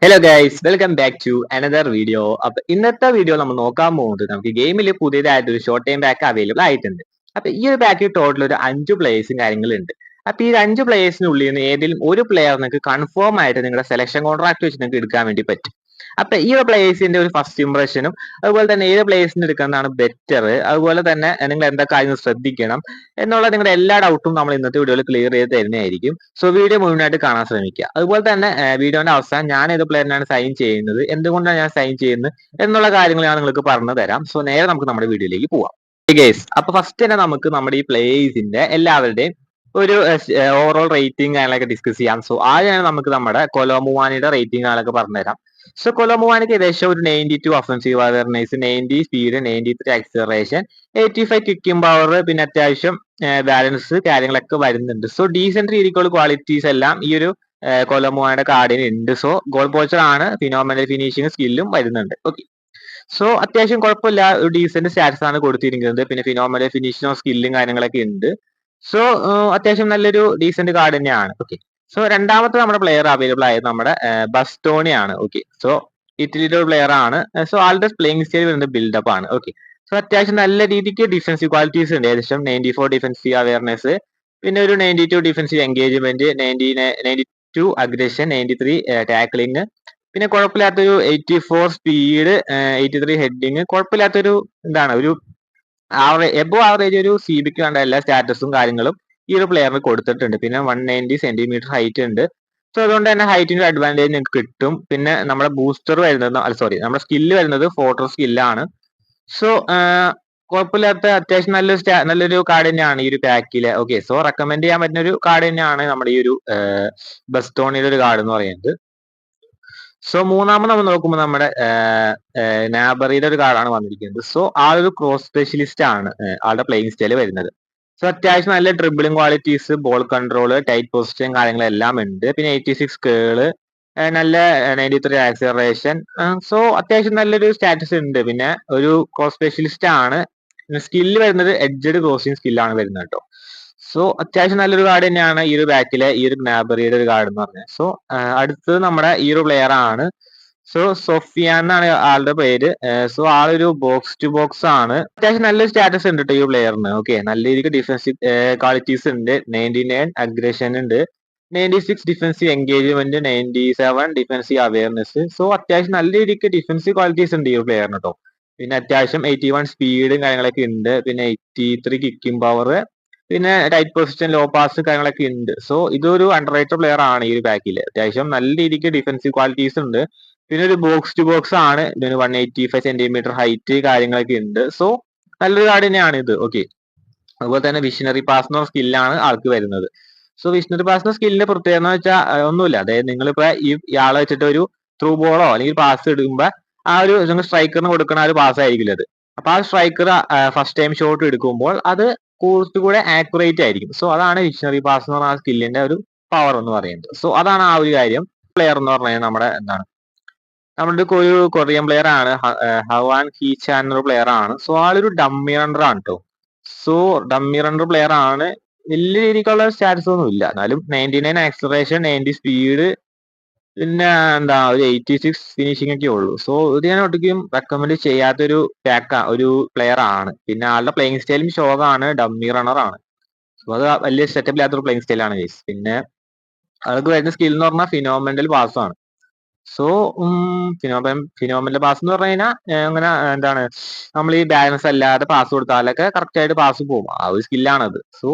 Hello guys, welcome back to another video. അപ്പൊ ഇന്നത്തെ video നമ്മൾ നോക്കാൻ പോകുന്നത് നമുക്ക് ഗെയിമിൽ പുതിയതായിട്ട് ഒരു ഷോർട്ട് ടൈം പാക്ക് അവൈലബിൾ ആയിട്ടുണ്ട്. അപ്പൊ ഈ ഒരു പാക്കിൽ ടോട്ടൽ ഒരു 5 പ്ലേയേഴ്സും കാര്യങ്ങളുണ്ട്. അപ്പൊ ഈ 5 പ്ലേയേഴ്സിനുള്ളിൽ നിന്ന് ഏതെങ്കിലും ഒരു പ്ലെയർ നിങ്ങൾക്ക് കൺഫേം ആയിട്ട് നിങ്ങളുടെ സെലക്ഷൻ കോൺട്രാക്ട് വെച്ച് നിങ്ങൾക്ക് എടുക്കാൻ വേണ്ടി പറ്റും. അപ്പൊ ഈ ഒരു പ്ലേയേഴ്സിന്റെ ഒരു ഫസ്റ്റ് ഇംപ്രഷനും അതുപോലെ തന്നെ ഏത് പ്ലേയേഴ്സിന് എടുക്കുന്നതാണ് ബെറ്റർ, അതുപോലെ തന്നെ നിങ്ങൾ എന്തൊക്കെ കാര്യങ്ങൾ ശ്രദ്ധിക്കണം എന്നുള്ള നിങ്ങളുടെ എല്ലാ ഡൗട്ടും നമ്മൾ ഇന്നത്തെ വീഡിയോയിൽ ക്ലിയർ ചെയ്ത് തരുന്നതായിരിക്കും. സോ വീഡിയോ മുഴുവനായിട്ട് കാണാൻ ശ്രമിക്കുക. അതുപോലെ തന്നെ വീഡിയോന്റെ അവസാനം ഞാൻ ഏത് പ്ലെയറിനാണ് സൈൻ ചെയ്യുന്നത്, എന്തുകൊണ്ടാണ് ഞാൻ സൈൻ ചെയ്യുന്നത് എന്നുള്ള കാര്യങ്ങൾ ഞാൻ നിങ്ങൾക്ക് പറഞ്ഞു തരാം. സോ നേരെ നമുക്ക് നമ്മുടെ വീഡിയോയിലേക്ക് പോവാം. ഗൈസ്, അപ്പൊ ഫസ്റ്റ് തന്നെ നമുക്ക് നമ്മുടെ ഈ പ്ലേയേഴ്സിന്റെ എല്ലാവരുടെയും ഒരു ഓവറോൾ റേറ്റിംഗ് കാര്യങ്ങളൊക്കെ ഡിസ്കസ് ചെയ്യാം. സോ ആദ്യമാണ് നമുക്ക് നമ്മുടെ കൊലോമുവാനിയുടെ റേറ്റിംഗ് കാര്യങ്ങളൊക്കെ പറഞ്ഞുതരാം. സോ കൊലോമുവാനിക്ക് ഏകദേശം ഒരു 92 offensive awareness, 90 speed, 93 acceleration, 85 kicking power, പിന്നെ അത്യാവശ്യം ബാലൻസ് കാര്യങ്ങളൊക്കെ വരുന്നുണ്ട്. സോ ഡീസെന്റ് രീതിക്കുള്ള ക്വാളിറ്റീസ് എല്ലാം ഈ ഒരു കൊലോമുവാനിയുടെ കാർഡിന് ഉണ്ട്. സോ ഗോൾ പോച്ചർ ആണ്, ഫിനോമിനൽ ഫിനിഷിംഗ് സ്കില്ലും വരുന്നുണ്ട്. ഓക്കെ, സോ അത്യാവശ്യം കുഴപ്പമില്ല, ഒരു ഡീസെന്റ് സ്റ്റാറ്റസ് ആണ് കൊടുത്തിരിക്കുന്നത്. പിന്നെ ഫിനോമിനൽ ഫിനിഷിംഗ് സ്കില്ലും കാര്യങ്ങളൊക്കെ ഉണ്ട്. സോ അത്യാവശ്യം നല്ലൊരു ഡീസെന്റ് കാർഡ് തന്നെയാണ്. ഓക്കെ, സോ രണ്ടാമത്തെ നമ്മുടെ പ്ലെയർ അവൈലബിൾ ആയത് നമ്മുടെ ബസ്റ്റോണി ആണ്. ഓക്കെ, സോ ഇറ്റലിയുടെ ഒരു പ്ലെയർ ആണ്. സോ ആളുടെ പ്ലേയിങ് സ്റ്റൈൽ വരുന്നത് ബിൽഡപ്പ് ആണ്. ഓക്കെ, സോ അത്യാവശ്യം നല്ല രീതിക്ക് ഡിഫൻസീവ് ക്വാളിറ്റീസ് ഉണ്ട്. ഏകദേശം 94 ഡിഫൻസീവ് അവയർനെസ്, പിന്നെ ഒരു 92 ഡിഫൻസീവ് എൻഗേജ്മെന്റ്, 92 അഗ്രഷൻ, 93 ടാക്ലിംഗ്, പിന്നെ കുഴപ്പമില്ലാത്തൊരു 84 സ്പീഡ്, 83 ഹെഡിങ്, കുഴപ്പമില്ലാത്തൊരു എന്താണ് ഒരു എബോ ആവറേജ് ഒരു സിബിക്ക് വേണ്ട എല്ലാ സ്റ്റാറ്റസും കാര്യങ്ങളും ഈ ഒരു പ്ലെയറിന് കൊടുത്തിട്ടുണ്ട്. പിന്നെ 190 സെന്റിമീറ്റർ ഹൈറ്റ് ഉണ്ട്. സോ അതുകൊണ്ട് തന്നെ ഹൈറ്റിന്റെ അഡ്വാൻറ്റേജ് നിങ്ങൾക്ക് കിട്ടും. പിന്നെ നമ്മുടെ ബൂസ്റ്റർ വരുന്നത്, സോറി, നമ്മുടെ സ്കില്ല് വരുന്നത് ഫോട്ടോ സ്കില്ലാണ്. സോ കുഴപ്പമില്ലാത്ത അത്യാവശ്യം നല്ലൊരു കാർഡ് തന്നെയാണ് ഈ ഒരു പാക്കില്. ഓക്കെ, സോ റെക്കമെൻഡ് ചെയ്യാൻ പറ്റുന്ന ഒരു കാർഡ് തന്നെയാണ് നമ്മുടെ ഈ ഒരു ബസ്റ്റോണിയുടെ ഒരു കാർഡ് എന്ന് പറയുന്നത്. സോ മൂന്നാമത് നമ്മൾ നോക്കുമ്പോൾ നമ്മുടെ നാബറിയുടെ ഒരു കാർഡാണ് വന്നിരിക്കുന്നത്. സോ ആ ഒരു ക്രോസ് സ്പെഷ്യലിസ്റ്റ് ആണ് ആളുടെ പ്ലേയിങ് സ്റ്റൈൽ വരുന്നത്. സോ അത്യാവശ്യം നല്ല dribbling qualities, ball control, tight position കാര്യങ്ങളെല്ലാം ഉണ്ട്. പിന്നെ 86 കേള്, നല്ല 93 ആക്സിലറേഷൻ. സോ അത്യാവശ്യം നല്ലൊരു സ്റ്റാറ്റസ് ഉണ്ട്. പിന്നെ ഒരു ക്രോസ് സ്പെഷ്യലിസ്റ്റ് ആണ്. സ്കില്ല് വരുന്നത് എഡ്ജഡ് ക്രോസിംഗ് സ്കില്ലാണ് വരുന്നത് കേട്ടോ. സോ അത്യാവശ്യം നല്ലൊരു കാർഡ് തന്നെയാണ് ഈ ഒരു ബാക്കിലെ ഈ ഒരു ഗ്നാബറിയുടെ ഒരു കാർഡ് എന്ന് പറഞ്ഞത്. സോ അടുത്തത് നമ്മുടെ ഈ ഒരു പ്ലെയർ ആണ്. സോ സൊഫിയ എന്നാണ് ആളുടെ പേര്. സോ ആളൊരു ബോക്സ് ടു ബോക്സ് ആണ്. അത്യാവശ്യം നല്ലൊരു സ്റ്റാറ്റസ് ഉണ്ട് കേട്ടോ ഈ പ്ലെയറിന്. ഓക്കെ, നല്ല രീതിക്ക് ഡിഫൻസീവ് ക്വാളിറ്റീസ് ഉണ്ട്. 99 അഗ്രഷൻ ഉണ്ട്, 96 defensive engagement, 97 defensive awareness. So അത്യാവശ്യം നല്ല രീതിക്ക് ഡിഫൻസീവ് ക്വാളിറ്റീസ് ഉണ്ട് ഈ ഒരു പ്ലെയറിന് കേട്ടോ. പിന്നെ അത്യാവശ്യം 81 സ്പീഡും കാര്യങ്ങളൊക്കെ ഉണ്ട്. പിന്നെ 83 കിക്കിംഗ് പവർ, പിന്നെ ടൈറ്റ് പൊസിഷൻ, ലോ പാസ് കാര്യങ്ങളൊക്കെ ഉണ്ട്. സോ ഇതൊരു അണ്ടർ റേറ്റഡ് പ്ലെയർ ആണ് ഈ ഒരു പാക്കിൽ. അത്യാവശ്യം നല്ല രീതിക്ക് ഡിഫൻസീവ് ക്വാളിറ്റീസ് ഉണ്ട്. പിന്നെ ഒരു ബോക്സ് ടു ബോക്സ് ആണ്. ഇതിന് 185 സെന്റിമീറ്റർ ഹൈറ്റ് കാര്യങ്ങളൊക്കെ ഉണ്ട്. സോ നല്ലൊരു കാർഡ് തന്നെയാണ് ഇത്. ഓക്കെ, അതുപോലെ തന്നെ വിഷനറി പാസ്നർ സ്കില്ലാണ് ആൾക്ക് വരുന്നത്. സോ വിഷനറി പാസ്നർ സ്കില്ലിന്റെ പ്രത്യേകത എന്ന് വെച്ചാൽ ഒന്നുമില്ല. അതായത് നിങ്ങളിപ്പോ ഇയാളെ വെച്ചിട്ട് ഒരു ത്രൂ ബോളോ അല്ലെങ്കിൽ പാസ് ഇടുമ്പോ ആ ഒരു നിങ്ങൾ സ്ട്രൈക്കറിന് കൊടുക്കുന്ന ആ ഒരു പാസ് ആയിരിക്കില്ല അത്. അപ്പൊ ആ സ്ട്രൈക്കർ ഫസ്റ്റ് ടൈം ഷോട്ട് എടുക്കുമ്പോൾ അത് കുറച്ചുകൂടെ ആക്യുറേറ്റ് ആയിരിക്കും. സോ അതാണ് വിഷണറി പാസ് എന്ന് പറഞ്ഞ സ്കില്ലിന്റെ ഒരു പവർ എന്ന് പറയുന്നത്. സോ അതാണ് ആ ഒരു കാര്യം. പ്ലെയർ എന്ന് പറഞ്ഞാൽ നമ്മുടെ എന്താണ്, നമ്മുടെ ഒരു കൊറിയൻ പ്ലെയർ ആണ്, ഹവാൻ ഹീച്ചാൻ എന്നൊരു പ്ലെയർ ആണ്. സോ ആളൊരു ഡമ്മി റണ്ണർ ആണ് കേട്ടോ. സോ ഡമ്മി റണ്ണർ പ്ലെയർ ആണ്. വലിയ രീതിക്കുള്ള സ്റ്റാറ്റസ് ഒന്നും ഇല്ല, എന്നാലും 99 ആക്സിലറേഷൻ, 90 സ്പീഡ്, പിന്നെ എന്താ ഒരു 86 ഫിനിഷിംഗ് ഒക്കെ ഉള്ളൂ. സോ ഇത് ഞാൻ ഒട്ടും റെക്കമെൻഡ് ചെയ്യാത്തൊരു ഒരു പ്ലെയർ ആണ്. പിന്നെ ആളുടെ പ്ലേയിങ് സ്റ്റൈലും ഷോകാണ്, ഡമ്മി റണ്ണർ ആണ്. സോ അത് വലിയ സെറ്റപ്പ് ഇല്ലാത്തൊരു പ്ലേയിങ് സ്റ്റൈലാണ് ഗൈസ്. പിന്നെ ആൾക്ക് വരുന്ന സ്കിൽ എന്ന് പറഞ്ഞാൽ ഫിനോമെന്റൽ പാസ് ആണ്. സോ ഫിനോമെന്റൽ പാസ് എന്ന് പറഞ്ഞു കഴിഞ്ഞാൽ അങ്ങനെ എന്താണ്, നമ്മൾ ഈ ബാലൻസ് അല്ലാതെ പാസ് കൊടുത്താലൊക്കെ കറക്റ്റ് ആയിട്ട് പാസ് പോകും. ആ ഒരു സ്കില്ലാണത്. സോ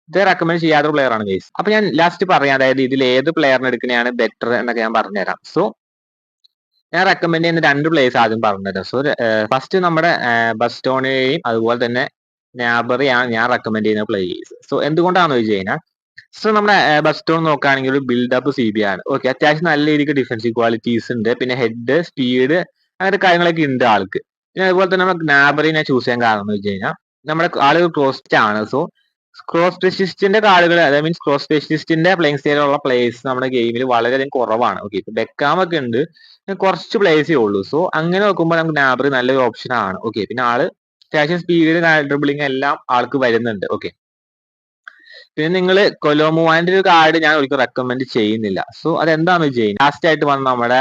ഇത് റെക്കമെൻഡ് ചെയ്യാത്ത പ്ലെയർ ആണ് ഗൈസ്. അപ്പൊ ഞാൻ ലാസ്റ്റ് പറയാം, അതായത് ഇതിൽ ഏത് പ്ലെയറിനെ എടുക്കുന്നതാണ് ബെറ്റർ എന്നൊക്കെ ഞാൻ പറഞ്ഞുതരാം. സോ ഞാൻ റെക്കമെൻഡ് ചെയ്യുന്ന 2 പ്ലേയേഴ്സ് ആദ്യം പറഞ്ഞുതരാം. സോ ഫസ്റ്റ് നമ്മുടെ ബസ്റ്റോണിയെയും അതുപോലെ തന്നെ നാബറിയാണ് ഞാൻ റെക്കമെൻഡ് ചെയ്യുന്ന പ്ലേയേഴ്സ്. സോ എന്തുകൊണ്ടാണെന്ന് വെച്ച് കഴിഞ്ഞാൽ, സോ നമ്മുടെ ബസ്റ്റോൺ നോക്കുകയാണെങ്കിൽ ഒരു ബിൽഡപ്പ് സി ബി ആണ്. ഓക്കെ, അത്യാവശ്യം നല്ല രീതിക്ക് ഡിഫൻസീവ് ക്വാളിറ്റീസ് ഉണ്ട്. പിന്നെ ഹെഡ്, സ്പീഡ്, അങ്ങനത്തെ കാര്യങ്ങളൊക്കെ ഉണ്ട് ആൾക്ക്. പിന്നെ അതുപോലെ തന്നെ നമ്മൾ നാബറിനെ ചൂസ് ചെയ്യാൻ കാരണം എന്ന് വെച്ച് കഴിഞ്ഞാൽ, നമ്മുടെ ആള് ക്രോസ്റ്റ് ആണ്. സോ ക്രോസ് സ്പെഷ്യലിസ്റ്റിന്റെ കാർഡുകൾ, അതായത് മീൻസ് ക്രോസ് സ്പെഷ്യലിസ്റ്റിന്റെ പ്ലേയിങ് സ്റ്റൈലുള്ള പ്ലേയേഴ്സ് നമ്മുടെ ഗെയിമിൽ വളരെയധികം കുറവാണ്. ഓക്കെ, ഇപ്പൊ ബെക്കാം ഒക്കെ ഉണ്ട്, കുറച്ച് പ്ലേയേഴ്സേ ഉള്ളൂ. സോ അങ്ങനെ നോക്കുമ്പോൾ നമുക്ക് നാബറി നല്ലൊരു ഓപ്ഷൻ ആണ്. ഓക്കെ, പിന്നെ ആള് അത്യാവശ്യം സ്പീഡ്, ഡ്രിബിളിംഗ് എല്ലാം ആൾക്ക് വരുന്നുണ്ട്. ഓക്കെ, പിന്നെ നിങ്ങൾ കൊലോമുവാന്റെ ഒരു കാർഡ് ഞാൻ ഒരിക്കലും റെക്കമെൻഡ് ചെയ്യുന്നില്ല. സോ അതെന്താണെന്ന് വെച്ച് കഴിഞ്ഞാൽ ലാസ്റ്റ് ആയിട്ട് വന്ന നമ്മുടെ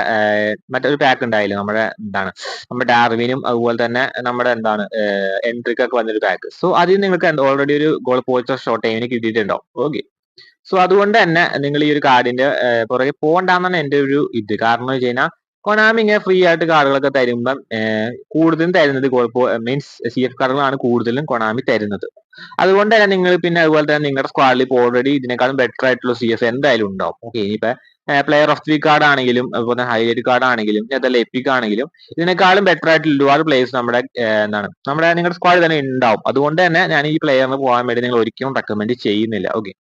മറ്റൊരു പാക്ക് ഉണ്ടായില്ലേ, നമ്മുടെ ഡാർവിനും അതുപോലെ തന്നെ നമ്മുടെ എൻട്രിക്കൊക്കെ വന്നൊരു പാക്ക്. സോ അതിൽ നിങ്ങൾക്ക് ഓൾറെഡി ഒരു ഗോൾ പോയിന്റ് ഷോർട്ട് ടൈമിന് കിട്ടിയിട്ടുണ്ടാവും. ഓക്കെ, സോ അതുകൊണ്ട് തന്നെ നിങ്ങൾ ഈ ഒരു കാർഡിന്റെ പുറകെ പോകണ്ടെന്നാണ് എന്റെ ഒരു ഇത്. കാരണം എന്ന് വെച്ച് കഴിഞ്ഞാൽ കൊനാമി ഇങ്ങനെ ഫ്രീ ആയിട്ട് കാർഡുകളൊക്കെ തരുമ്പം കൂടുതലും തരുന്നത് മീൻസ് CF കാർഡുകളാണ് കൂടുതലും കൊനാമി തരുന്നത്. അതുകൊണ്ട് തന്നെ നിങ്ങൾ പിന്നെ അതുപോലെ തന്നെ നിങ്ങളുടെ സ്ക്വാഡിൽ ഇപ്പോൾ ഓൾറെഡി ഇതിനേക്കാളും ബെറ്റർ ആയിട്ടുള്ള CF എന്തായാലും ഉണ്ടാവും. ഓക്കെ, ഇനിയിപ്പോ player of the week card ആണെങ്കിലും അതുപോലെ ഹൈലൈറ്റ് കാർഡ് ആണെങ്കിലും അതല്ല എപ്പിക് ആണെങ്കിലും ഇതിനേക്കാളും ബെറ്റർ ആയിട്ടുള്ള ഒരുപാട് പ്ലേയേഴ്സ് നമ്മുടെ നിങ്ങളുടെ സ്ക്വാഡിൽ തന്നെ ഉണ്ടാവും. അതുകൊണ്ട് തന്നെ ഞാൻ ഈ പ്ലെയറിന് പോകാൻ വേണ്ടി നിങ്ങൾ ഒരിക്കലും റെക്കമെൻഡ് ചെയ്യുന്നില്ല. ഓക്കെ,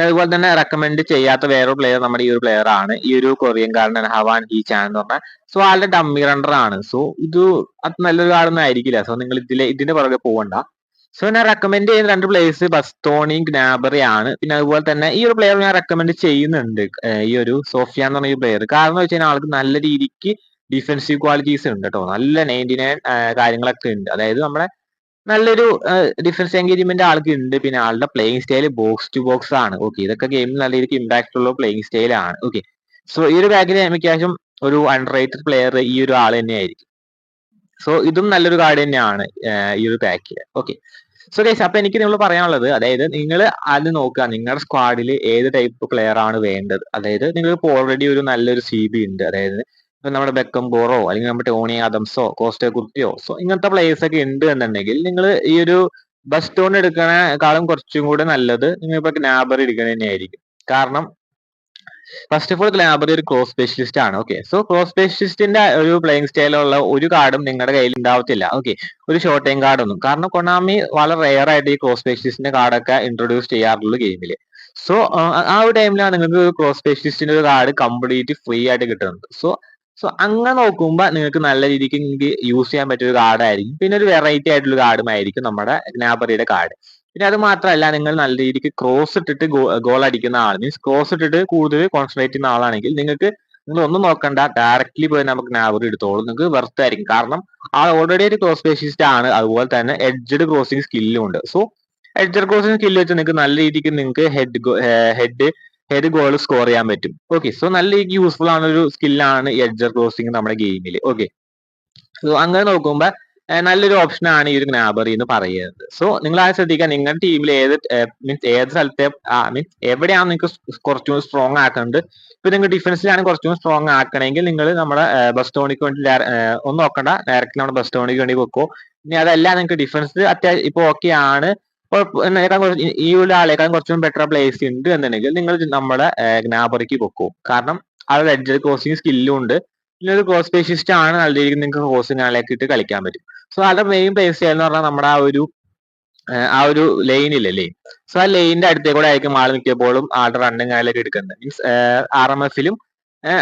അതുപോലെ തന്നെ റെക്കമെൻഡ് ചെയ്യാത്ത വേറൊരു പ്ലെയർ നമ്മുടെ ഈ ഒരു പ്ലെയർ ആണ്, ഈ ഒരു കൊറിയൻകാരനാണ് ഹവാൻ ഹി ചാൻ എന്ന് പറഞ്ഞാൽ. സോ ആളുടെ ഡമ്മി റണ്ടർ ആണ്. സോ ഇത് അത് നല്ലൊരു കാർഡൊന്നും ആയിരിക്കില്ല. സോ നിങ്ങൾ ഇതിന്റെ പുറകെ പോകണ്ട. സോ ഞാൻ റെക്കമെൻഡ് ചെയ്യുന്ന രണ്ട് പ്ലേയേഴ്സ് ബസ്തോണി ഗ്നാബറി ആണ്. പിന്നെ അതുപോലെ തന്നെ ഈ ഒരു പ്ലെയർ ഞാൻ റെക്കമെൻഡ് ചെയ്യുന്നുണ്ട്, ഈ ഒരു സോഫിയ എന്ന് പറഞ്ഞ ഈ പ്ലെയർ. കാരണം വെച്ച് കഴിഞ്ഞാൽ ആൾക്ക് നല്ല രീതിക്ക് ഡിഫൻസീവ് ക്വാളിറ്റീസ് ഉണ്ട് കേട്ടോ, നല്ല 99 കാര്യങ്ങളൊക്കെ ഉണ്ട്. അതായത് നമ്മുടെ നല്ലൊരു ഡിഫൻസ് എൻഗേജ്മെന്റ് ആൾക്ക് ഉണ്ട്. പിന്നെ ആളുടെ playing style box to box ആണ്. ഓക്കെ, ഇതൊക്കെ ഗെയിമിൽ നല്ല രീതിക്ക് ഇമ്പാക്ട് ഉള്ള പ്ലേയിങ് സ്റ്റൈൽ ആണ്. ഓക്കെ, സോ ഈ ഒരു ബാക്കിൽ മിക്കവാറും ഒരു അൺറേറ്റഡ് പ്ലെയർ ഈ ഒരു ആൾ തന്നെയായിരിക്കും. സോ ഇതും നല്ലൊരു കാർഡ് തന്നെയാണ് ഈ ഒരു പാക്കിൽ. ഓക്കെ, സോ ഗൈസ്, അപ്പൊ എനിക്ക് നിങ്ങൾ പറയാനുള്ളത്, അതായത് നിങ്ങൾ അത് നോക്കുക നിങ്ങളുടെ സ്ക്വാഡിൽ ഏത് ടൈപ്പ് പ്ലെയർ ആണ് വേണ്ടത്. അതായത് നിങ്ങൾക്ക് ഓൾറെഡി ഒരു നല്ലൊരു CB ഉണ്ട്, അതായത് നമ്മുടെ ബെക്കം ബോറോ അല്ലെങ്കിൽ നമ്മുടെ ടോണി ആദംസോ കോസ്റ്റോ കുർത്തിയോ സോ ഇങ്ങനത്തെ പ്ലേയേഴ്സ് ഒക്കെ ഉണ്ട് എന്നുണ്ടെങ്കിൽ നിങ്ങൾ ഈ ഒരു ബസ്റ്റോൺ എടുക്കണേക്കാളും കുറച്ചും കൂടെ നല്ലത് നിങ്ങൾ ഇപ്പൊ ഗ്നാബർ എടുക്കണ തന്നെയായിരിക്കും. കാരണം ഫസ്റ്റ് ഓഫ് ഓൾ ഗ്നാബറി ഒരു ക്രോസ് സ്പെഷ്യലിസ്റ്റ് ആണ്. ഓക്കെ, സോ ക്രോസ് സ്പെഷ്യലിസ്റ്റിന്റെ ഒരു പ്ലേയിങ് സ്റ്റൈലുള്ള ഒരു കാർഡും നിങ്ങളുടെ കയ്യിൽ ഉണ്ടാവത്തില്ല. ഓക്കെ, ഒരു ഷോർട്ട് ടൈം കാർഡൊന്നും. കാരണം കൊണാമി വളരെ റെയർ ആയിട്ട് ഈ ക്രോസ് സ്പെഷ്യലിസ്റ്റിന്റെ കാർഡൊക്കെ ഇൻട്രൊഡ്യൂസ് ചെയ്യാറുള്ളൂ ഗെയിമിൽ. സോ ആ ഒരു ടൈമിലാണ് നിങ്ങൾക്ക് ക്രോസ് സ്പെഷ്യലിസ്റ്റിന്റെ ഒരു കാർഡ് കംപ്ലീറ്റ് ഫ്രീ ആയിട്ട് കിട്ടുന്നത്. സോ സോ അങ്ങനെ നോക്കുമ്പോൾ നിങ്ങൾക്ക് നല്ല രീതിക്ക് നിങ്ങൾക്ക് യൂസ് ചെയ്യാൻ പറ്റിയ ഒരു കാർഡായിരിക്കും. പിന്നെ ഒരു വെറൈറ്റി ആയിട്ടുള്ള കാർഡുമായിരിക്കും നമ്മുടെ ഗ്നാബറിയുടെ കാർഡ്. പിന്നെ അത് മാത്രമല്ല, നിങ്ങൾ നല്ല രീതിക്ക് ക്രോസ് ഇട്ടിട്ട് ഗോൾ അടിക്കുന്ന ആൾ, മീൻസ് ക്രോസ് ഇട്ടിട്ട് കൂടുതൽ കോൺസെൻട്രേറ്റ് ചെയ്യുന്ന ആളാണെങ്കിൽ നിങ്ങൾ ഒന്നും നോക്കണ്ട, ഡയറക്റ്റ്ലി പോയി നമുക്ക് ഗ്നാബറി എടുത്തോളൂ, നിങ്ങൾക്ക് വെർത്ത് ആയിരിക്കും. കാരണം ആ ഓൾറെഡി ഒരു ക്രോസ് സ്പെഷ്യലിസ്റ്റ് ആണ്, അതുപോലെ തന്നെ എഡ്ജഡ് ക്രോസിംഗ് സ്കില്ലും ഉണ്ട്. സോ എഡ്ജഡ് ക്രോസിംഗ് സ്കില്ല് വെച്ച് നിങ്ങൾക്ക് നല്ല രീതിക്ക് നിങ്ങൾക്ക് ഹെഡ് ഗോൾ സ്കോർ ചെയ്യാൻ പറ്റും. ഓക്കെ, സോ നല്ല രീതിക്ക് യൂസ്ഫുൾ ആണ് ഒരു സ്കില്ലാണ് എഡ്ജർ ക്രോസിംഗ് നമ്മുടെ ഗെയിമിൽ. ഓക്കെ, സോ അങ്ങനെ നോക്കുമ്പോൾ നല്ലൊരു ഓപ്ഷൻ ആണ് ഈ ഒരു ഗ്നാബറി എന്ന് പറയുന്നത്. സോ നിങ്ങൾ ആ ശ്രദ്ധിക്കുക, നിങ്ങളുടെ ടീമിൽ മീൻസ് ഏത് സ്ഥലത്തെ മീൻസ് എവിടെയാണ് നിങ്ങൾക്ക് കുറച്ചുകൂടി സ്ട്രോങ് ആക്കേണ്ടത്. ഇപ്പൊ നിങ്ങൾ ഡിഫൻസിലാണ് കുറച്ചുകൂടി സ്ട്രോങ് ആക്കണമെങ്കിൽ നിങ്ങൾ നമ്മുടെ ബസ്റ്റോണിക്ക് വേണ്ടി ഒന്നും നോക്കണ്ട, ഡയറക്റ്റ് നമ്മുടെ ബസ്റ്റോണിക്ക് വേണ്ടി വെക്കോ. ഇനി അതല്ല നിങ്ങൾക്ക് ഡിഫൻസ് അത്യാവശ്യം ഇപ്പൊ ഓക്കെ ആണ്, ഈ ഒരു ആളേക്കാളും കുറച്ചും ബെറ്റർ പ്ലേസ് ഉണ്ട് എന്നുണ്ടെങ്കിൽ നിങ്ങൾ നമ്മുടെ ഗ്നാബറിക്ക് വെക്കോ. കാരണം അത് എഡ്ജ് ക്രോസിംഗ് സ്കില്ലും ഉണ്ട്, പിന്നെ ഒരു ക്രോസ് സ്പെഷ്യലിസ്റ്റ് ആണ്, നല്ല രീതിക്ക് നിങ്ങൾക്ക് ക്രോസിംഗ് ആളേക്ക് ഇട്ട് കളിക്കാൻ പറ്റും. സോ അത് മെയിൻ പ്ലേസ് എന്ന് പറഞ്ഞാൽ നമ്മുടെ ആ ഒരു ലൈനിലല്ലേ. സോ ആ ലൈനിന്റെ അടുത്തേക്കൂടെ ആയിരിക്കും ആൾ മിക്കപ്പോഴും ആളുടെ റണ്ണിങ് ആയാലൊക്കെ എടുക്കുന്നത്. മീൻസ് RMF-ലും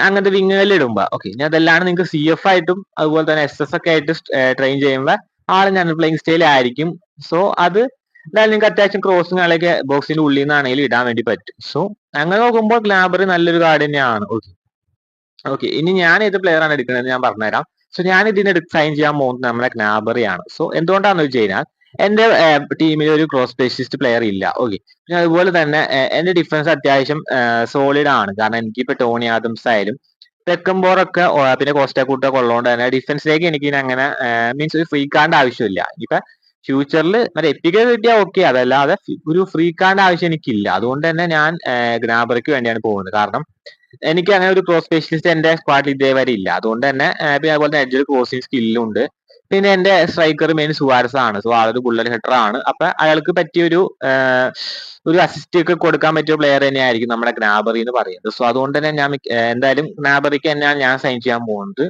അങ്ങനത്തെ വിങ്ങുകളിൽ ഇടുമ്പോ. ഓക്കെ, ഇനി അതല്ലാണ്ട് നിങ്ങൾക്ക് CF ആയിട്ടും അതുപോലെ തന്നെ SS ഒക്കെ ആയിട്ട് ട്രെയിൻ ചെയ്യുമ്പോൾ ആൾ ഞാൻ പ്ലേയിങ് സ്റ്റൈൽ ആയിരിക്കും. സോ അത് എന്തായാലും നിങ്ങൾക്ക് അത്യാവശ്യം ക്രോസിംഗ് ആളൊക്കെ ബോക്സിന്റെ ഉള്ളിൽ നിന്നാണെങ്കിലും ഇടാൻ വേണ്ടി പറ്റും. സോ അങ്ങനെ നോക്കുമ്പോൾ ഗ്ലാബറി നല്ലൊരു കാർഡ് തന്നെയാണ്. ഓക്കെ, ഓക്കെ, ഇനി ഞാൻ ഏത് പ്ലെയർ ആണ് എടുക്കുന്നത് ഞാൻ പറഞ്ഞുതരാം. സോ ഞാൻ ഇതിന് സൈൻ ചെയ്യാൻ പോകുന്നത് നമ്മുടെ ഗ്നാബറി ആണ്. സോ എന്തുകൊണ്ടാന്ന് വെച്ച് കഴിഞ്ഞാൽ എന്റെ ടീമിൽ ഒരു ക്രോസ് സ്പെഷ്യലിസ്റ്റ് പ്ലെയർ ഇല്ല. ഓക്കെ, പിന്നെ അതുപോലെ തന്നെ എന്റെ ഡിഫൻസ് അത്യാവശ്യം സോളിഡ് ആണ്. കാരണം എനിക്കിപ്പോ ടോണി ആദംസ് ആയാലും തെക്കമ്പോറൊക്കെ പിന്നെ കോസ്റ്റാക്കൂട്ടൊക്കെ ഉള്ളതുകൊണ്ട് തന്നെ ഡിഫൻസിലേക്ക് എനിക്ക് അങ്ങനെ മീൻസ് ഒരു ഫ്രീ കാർഡ് ആവശ്യമില്ല. ഇപ്പൊ ഫ്യൂച്ചറിൽ മറ്റേ എപ്പിക്ക കിട്ടിയാൽ ഓക്കെ, അതല്ലാതെ ഒരു ഫ്രീ കാർഡ് ആവശ്യം എനിക്കില്ല. അതുകൊണ്ട് തന്നെ ഞാൻ ഗ്നാബറിക്ക് വേണ്ടിയാണ് പോകുന്നത്. കാരണം എനിക്ക് അങ്ങനെ ഒരു ക്രോസ് സ്പെഷ്യലിസ്റ്റ് എന്റെ സ്ക്വാഡിൽ ഇതേവരെ ഇല്ല. അതുകൊണ്ട് തന്നെ പിന്നെ അതുപോലെ തന്നെ എഡ്ജ് ക്രോസിംഗ് സ്കില്ലും ഉണ്ട്. പിന്നെ എന്റെ സ്ട്രൈക്കർ മെയിൻ സുവാരസ് ആണ്. സോ ആളൊരു ബുള്ളറ്റ് ഹെഡർ ആണ്. അപ്പൊ അയാൾക്ക് പറ്റിയൊരു ഒരു അസിസ്റ്റ് ഒക്കെ കൊടുക്കാൻ പറ്റിയ പ്ലെയർ തന്നെയായിരിക്കും നമ്മുടെ ഗ്നാബറി എന്ന് പറയുന്നത്. സോ അതുകൊണ്ട് തന്നെ ഞാൻ എന്തായാലും ഗ്നാബറിക്ക് തന്നെയാണ് ഞാൻ സൈൻ ചെയ്യാൻ പോകുന്നത്.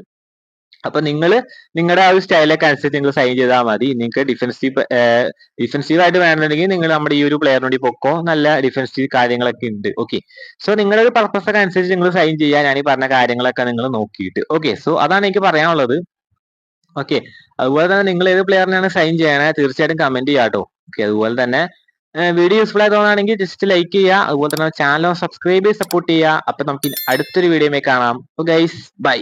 അപ്പൊ നിങ്ങളുടെ ആ ഒരു സ്റ്റൈലൊക്കെ അനുസരിച്ച് നിങ്ങൾ സൈൻ ചെയ്താൽ മതി. നിങ്ങൾക്ക് ഡിഫൻസീവ് ആയിട്ട് വേണമെന്നുണ്ടെങ്കിൽ നിങ്ങൾ നമ്മുടെ ഈ ഒരു പ്ലെയറിന് വേണ്ടി പൊക്കോ, നല്ല ഡിഫൻസീവ് കാര്യങ്ങളൊക്കെ ഉണ്ട്. ഓക്കെ, സോ നിങ്ങളുടെ ഒരു പർപ്പസ് ഒക്കെ അനുസരിച്ച് നിങ്ങൾ സൈൻ ചെയ്യാൻ ഞാൻ ഈ പറഞ്ഞ കാര്യങ്ങളൊക്കെ നിങ്ങൾ നോക്കിയിട്ട്. ഓക്കെ, സോ അതാണ് എനിക്ക് പറയാനുള്ളത്. ഓക്കെ, അതുപോലെ തന്നെ നിങ്ങൾ ഏത് പ്ലെയറിനാണ് സൈൻ ചെയ്യണേ തീർച്ചയായിട്ടും കമന്റ് ചെയ്യാം കേട്ടോ. ഓക്കെ, അതുപോലെ തന്നെ വീഡിയോ യൂസ്ഫുൾ ആയി തോന്നുകയാണെങ്കിൽ ജസ്റ്റ് ലൈക്ക് ചെയ്യുക, അതുപോലെ തന്നെ ചാനൽ സബ്സ്ക്രൈബ് ചെയ്ത് സപ്പോർട്ട് ചെയ്യുക. അപ്പൊ നമുക്ക് അടുത്തൊരു വീഡിയോയിൽ കാണാം. Guys, by.